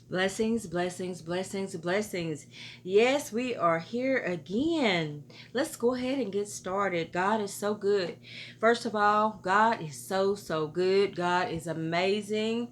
Blessings, blessings, blessings, blessings. Yes, we are here again. Let's go ahead and get started. God is so good. First of all, God is so good. God is amazing.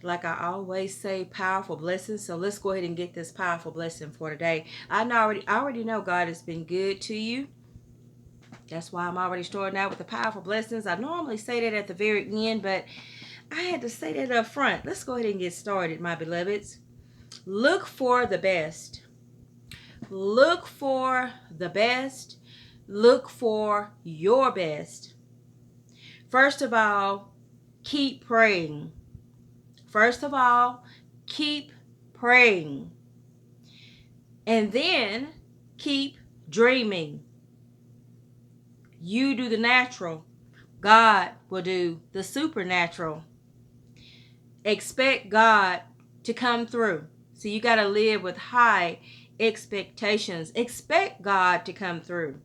Like I always say, powerful blessings. So let's go ahead and get this powerful blessing for today. I already know God has been good to you. That's why I'm already starting out with the powerful blessings. I normally say that at the very end, but I had to say that up front. Let's go ahead and get started, my beloveds. Look for the best. Look for the best. Look for your best. First of all, keep praying. First of all, keep praying. And then keep dreaming. You do the natural, God will do the supernatural. Expect God to come through. So you got to live with high expectations. Expect God to come through.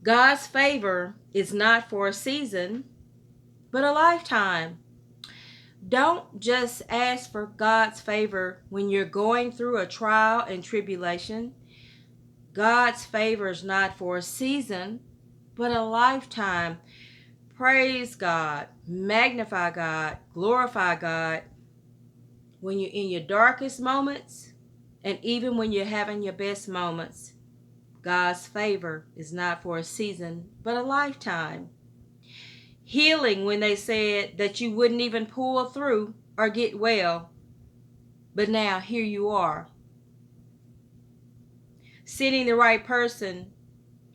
God's favor is not for a season, but a lifetime. Don't just ask for God's favor when you're going through a trial and tribulation. God's favor is not for a season, but a lifetime. Praise God, magnify God, glorify God when you're in your darkest moments and even when you're having your best moments. God's favor is not for a season, but a lifetime. Healing when they said that you wouldn't even pull through or get well, but now here you are. Sitting the right person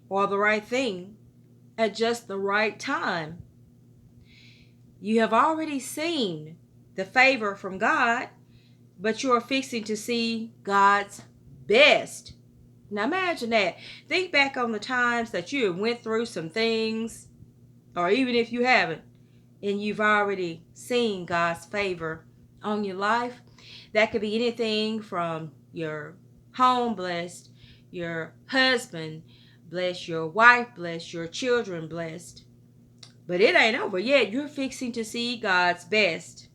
or the right thing at just the right time. You have already seen the favor from God, but you are fixing to see God's best. Now imagine that. Think back on the times that you have went through some things, or even if you haven't, and you've already seen God's favor on your life. That could be anything from your home blessed, your husband blessed, your wife blessed, your children blessed. But it ain't over yet. You're fixing to see God's best.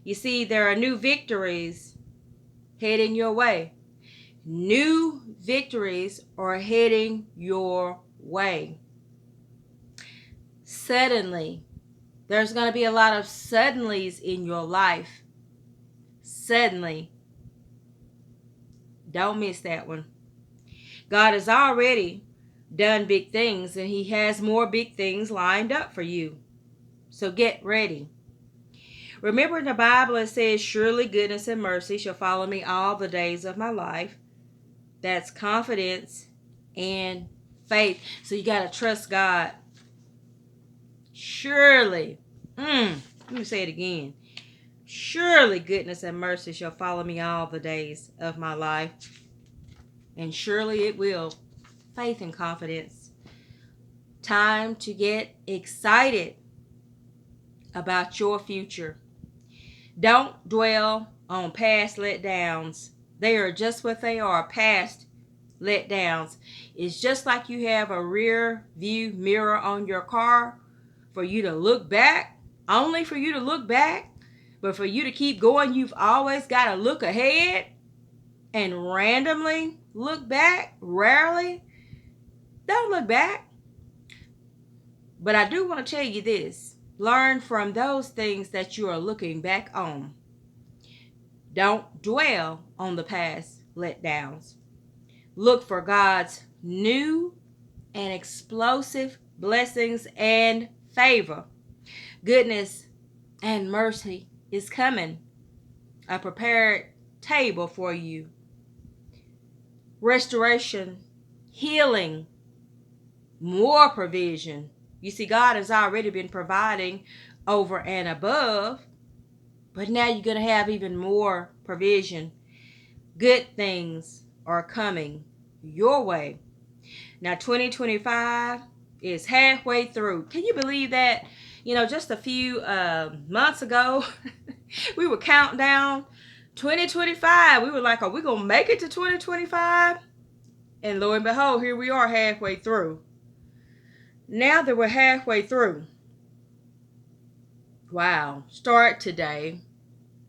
You see, there are new victories heading your way. New victories are heading your way. Suddenly, there's going to be a lot of suddenlies in your life. Suddenly. Don't miss that one. God has already done big things, and He has more big things lined up for you. So get ready. Remember in the Bible it says, surely goodness and mercy shall follow me all the days of my life. That's confidence and faith. So you got to trust God. Surely. Let me say it again. Surely goodness and mercy shall follow me all the days of my life. And surely it will. Faith and confidence. Time to get excited about your future. Don't dwell on past letdowns. They are just what they are, past letdowns. It's just like you have a rear view mirror on your car for you to look back, only for you to look back, but for you to keep going, you've always got to look ahead and randomly look back, rarely. Don't look back. But I do want to tell you this. Learn from those things that you are looking back on. Don't dwell on the past letdowns. Look for God's new and explosive blessings and favor. Goodness and mercy is coming. A prepared table for you. Restoration, healing, more provision. You see, God has already been providing over and above, but now you're going to have even more provision. Good things are coming your way. Now, 2025 is halfway through. Can you believe that? You know, just a few months ago, we were counting down 2025. We were like, are we going to make it to 2025? And lo and behold, here we are halfway through. Now that we're halfway through, wow, start today.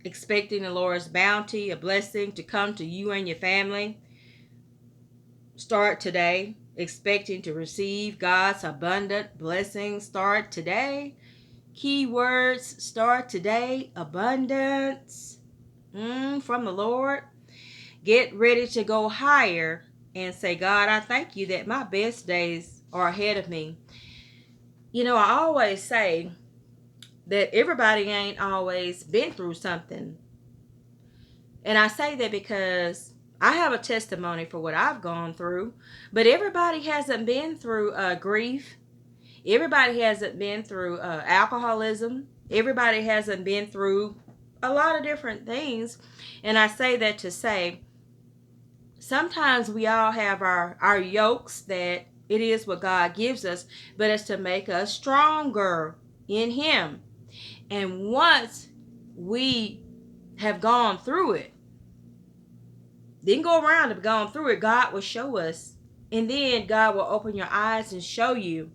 expecting the Lord's bounty, a blessing to come to you and your family. Start today. Expecting to receive God's abundant blessings. Start today. Keywords, start today. Abundance from the Lord. Get ready to go higher and say, God, I thank you that my best days are ahead of me. You know, I always say that everybody ain't always been through something. And I say that because I have a testimony for what I've gone through, but everybody hasn't been through grief. Everybody hasn't been through alcoholism. Everybody hasn't been through a lot of different things. And I say that to say, sometimes we all have our yokes that it is what God gives us, but it's to make us stronger in Him. And once we have gone through it, didn't go around and gone through it, God will show us. And then God will open your eyes and show you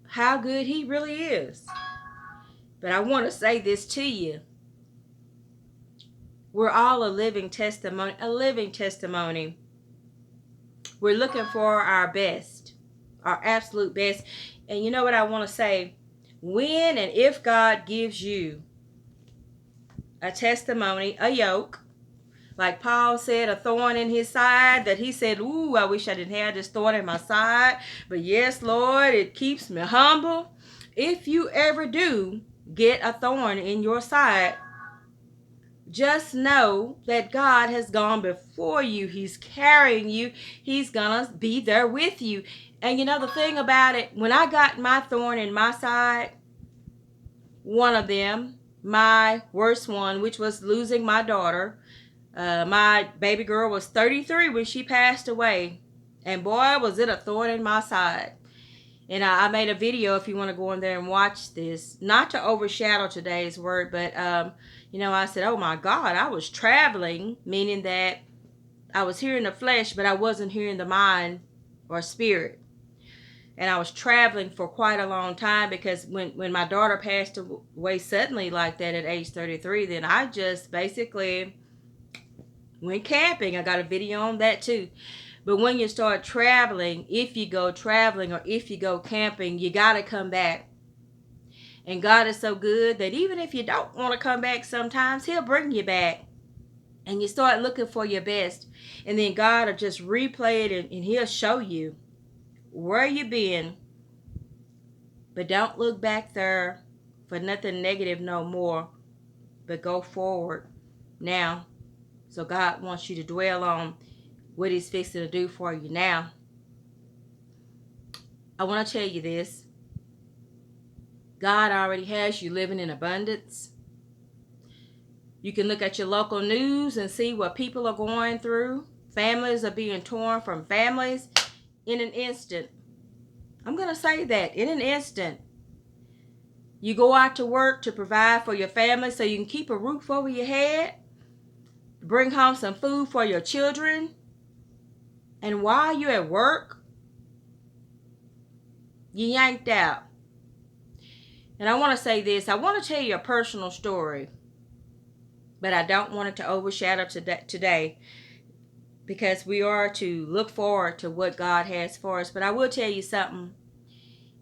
how good He really is. But I want to say this to you. We're all a living testimony. We're looking for our best, our absolute best. And you know what I want to say? When and if God gives you a testimony, a yoke, like Paul said, a thorn in his side, that he said, ooh, I wish I didn't have this thorn in my side. But yes, Lord, it keeps me humble. If you ever do get a thorn in your side, just know that God has gone before you. He's carrying you. He's going to be there with you. And you know the thing about it, when I got my thorn in my side, one of them, my worst one, which was losing my daughter, my baby girl was 33 when she passed away. And boy, was it a thorn in my side. And I made a video if you want to go in there and watch this. Not to overshadow today's word, but, I said, oh my God, I was traveling, meaning that I was hearing the flesh, but I wasn't hearing the mind or spirit. And I was traveling for quite a long time because when my daughter passed away suddenly like that at age 33, then I just basically went camping. I got a video on that too. But when you start traveling, if you go traveling or if you go camping, you got to come back. And God is so good that even if you don't want to come back sometimes, He'll bring you back. And you start looking for your best. And then God will just replay it and He'll show you where you've been. But don't look back there for nothing negative no more. But go forward now. So God wants you to dwell on what He's fixing to do for you now. I want to tell you this. God already has you living in abundance. You can look at your local news and see what people are going through. Families are being torn from families in an instant. I'm going to say that, in an instant. You go out to work to provide for your family so you can keep a roof over your head. Bring home some food for your children. And while you're at work, you yanked out. And I want to say this. I want to tell you a personal story. But I don't want it to overshadow today. Because we are to look forward to what God has for us. But I will tell you something.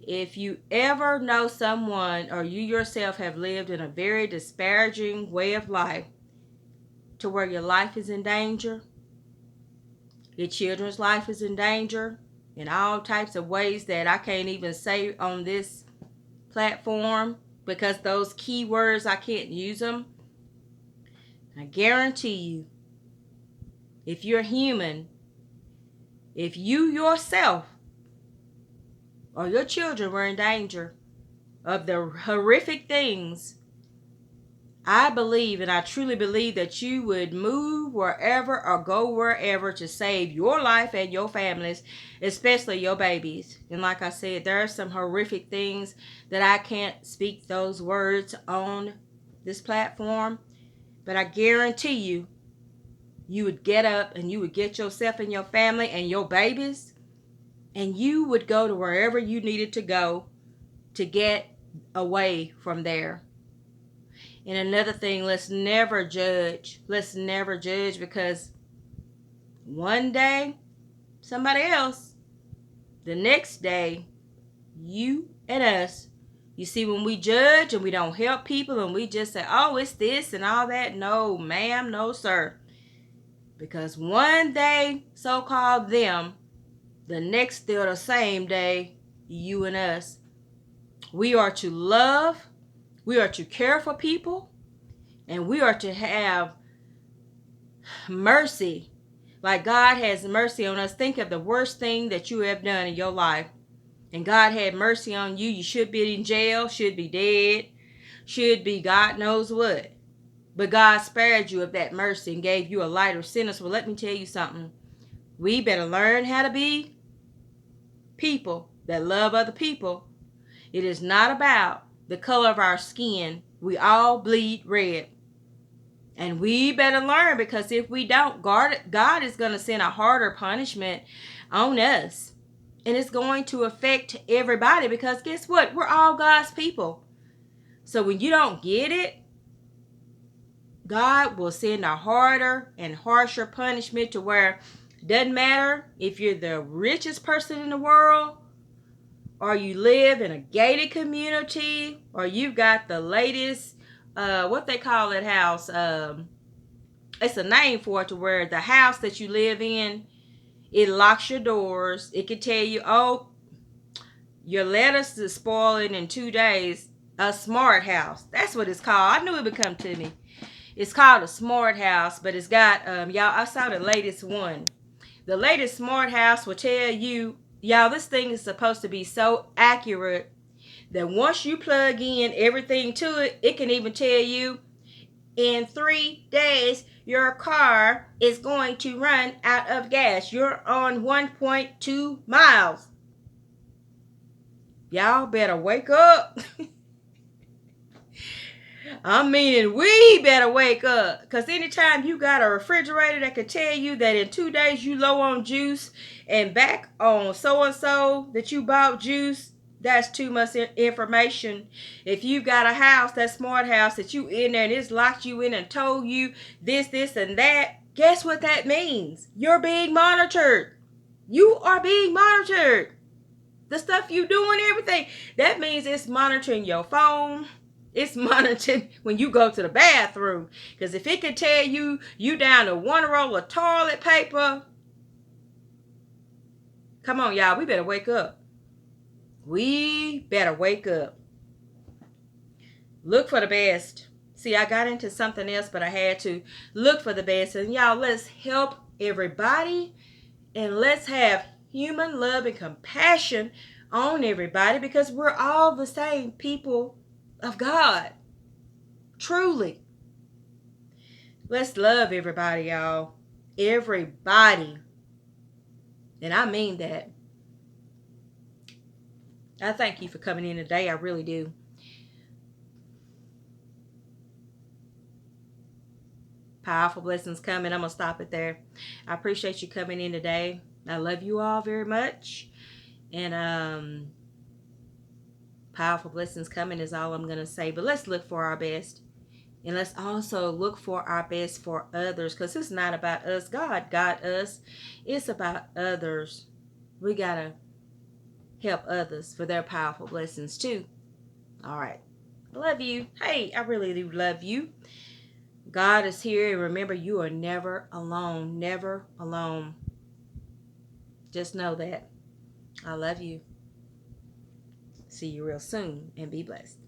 If you ever know someone or you yourself have lived in a very disparaging way of life to where your life is in danger, your children's life is in danger in all types of ways that I can't even say on this platform because those key words, I can't use them. I guarantee you, if you're human, if you yourself or your children were in danger of the horrific things, I believe and I truly believe that you would move wherever or go wherever to save your life and your families, especially your babies. And like I said, there are some horrific things that I can't speak those words on this platform. But I guarantee you, you would get up and you would get yourself and your family and your babies, and you would go to wherever you needed to go to get away from there. And another thing, let's never judge. Let's never judge, because one day, somebody else, the next day, you and us. You see, when we judge and we don't help people and we just say, oh, it's this and all that. No, ma'am, no, sir. Because one day, so-called them, the next or the same day, you and us. We are to love, we are to care for people, and we are to have mercy. Like God has mercy on us. Think of the worst thing that you have done in your life, and God had mercy on you. You should be in jail, should be dead, should be God knows what. But God spared you of that mercy and gave you a lighter sentence. Well, let me tell you something. We better learn how to be people that love other people. It is not about the color of our skin. We all bleed red. And we better learn, because if we don't, God is going to send a harder punishment on us. And it's going to affect everybody, because guess what? We're all God's people. So when you don't get it, God will send a harder and harsher punishment, to where it doesn't matter if you're the richest person in the world, or you live in a gated community, or you've got the latest, what they call that house, it's a name for it, to where the house that you live in, it locks your doors. It can tell you, oh, your lettuce is spoiling in 2 days. A smart house. That's what it's called. I knew it would come to me. It's called a smart house, but it's got, y'all, I saw the latest one. The latest smart house will tell you, y'all, this thing is supposed to be so accurate that once you plug in everything to it, it can even tell you in 3 days, your car is going to run out of gas. You're on 1.2 miles. Y'all better wake up. I'm meaning we better wake up. Because anytime you got a refrigerator that can tell you that in 2 days you low on juice, and back on so-and-so that you bought juice, that's too much information. If you got a house, that smart house that you in there, and it's locked you in and told you this, and that, guess what that means? You're being monitored. You are being monitored. The stuff you do and everything. That means it's monitoring your phone. It's monitoring when you go to the bathroom. Because if it can tell you down to 1 roll of toilet paper, come on, y'all. We better wake up. We better wake up. Look for the best. See, I got into something else, but I had to look for the best. And y'all, let's help everybody. And let's have human love and compassion on everybody, because we're all the same people of God. Truly. Let's love everybody, y'all. Everybody. And I mean that. I thank you for coming in today. I really do. Powerful blessings coming. I'm going to stop it there. I appreciate you coming in today. I love you all very much. And powerful blessings coming is all I'm going to say. But let's look for our best. And let's also look for our best for others. Because it's not about us. God got us. It's about others. We got to help others for their powerful blessings too. All right. I love you. Hey, I really do love you. God is here. And remember, you are never alone. Never alone. Just know that. I love you. See you real soon, and be blessed.